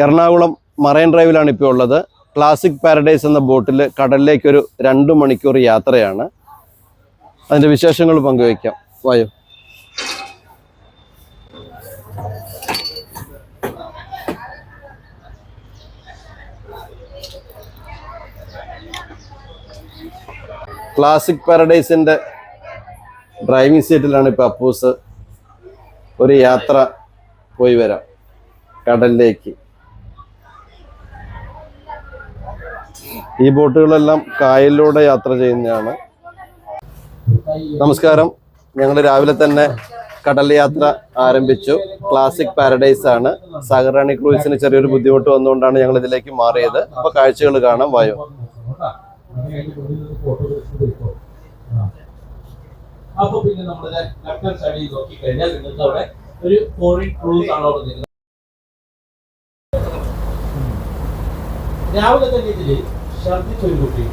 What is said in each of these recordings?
Ernakulam marine ഡ്രൈവിലാണ് ഇപ്പോൾ ഉള്ളത്. Classic paradise എന്ന ബോട്ടിൽ കടലിലേക്കൊരു 2 മണിക്കൂർ യാത്രയാണ്. അതിൻ്റെ വിശേഷങ്ങൾ പങ്കുവയ്ക്കാം. വായു. ക്ലാസിക് പാരഡൈസിൻ്റെ ഡ്രൈവിംഗ് സീറ്റിലാണ് ഇപ്പോൾ അപ്പൂസ്. ഒരു യാത്ര പോയി വരാം കടലിലേക്ക്. ഈ ബോട്ടുകളെല്ലാം കായലിലൂടെ യാത്ര ചെയ്യുന്നതാണ്. നമസ്കാരം. ഞങ്ങൾ രാവിലെ തന്നെ കടൽ യാത്ര ആരംഭിച്ചു. ക്ലാസിക് പാരഡൈസ് ആണ്. സാഗറാണി ക്രൂയിസിന് ചെറിയൊരു ബുദ്ധിമുട്ട് വന്നുകൊണ്ടാണ് ഞങ്ങൾ ഇതിലേക്ക് മാറിയത്. അപ്പോൾ കാഴ്ചകൾ കാണാം. വായു. അപ്പോൾ പിന്നെ നമ്മുടെ ലെഫ്റ്റ് സൈഡിൽ നോക്കി കഴിഞ്ഞാൽ നിങ്ങൾക്ക് അവിടെ ഒരു ഫോറിൻ ക്രൂസ് ആണ് അവിടെ നിൽക്കുന്നത്. രാവിലെ തന്നെ ഇതിൽ ഛർദിച്ചൊരു കുട്ടി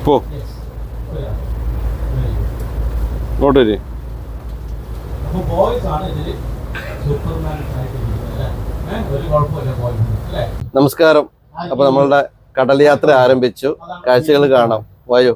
പോ നോട്ടേ. അപ്പൊ ബോയ്സ് ആണ് ഇതിൽ സൂപ്പർമാൻ ആയിട്ട് ഒരു കുഴപ്പമില്ല ബോയ്സ് അല്ലേ. നമസ്കാരം. അപ്പൊ നമ്മളുടെ കടൽ യാത്ര ആരംഭിച്ചു. കാഴ്ചകൾ കാണാം. വായു.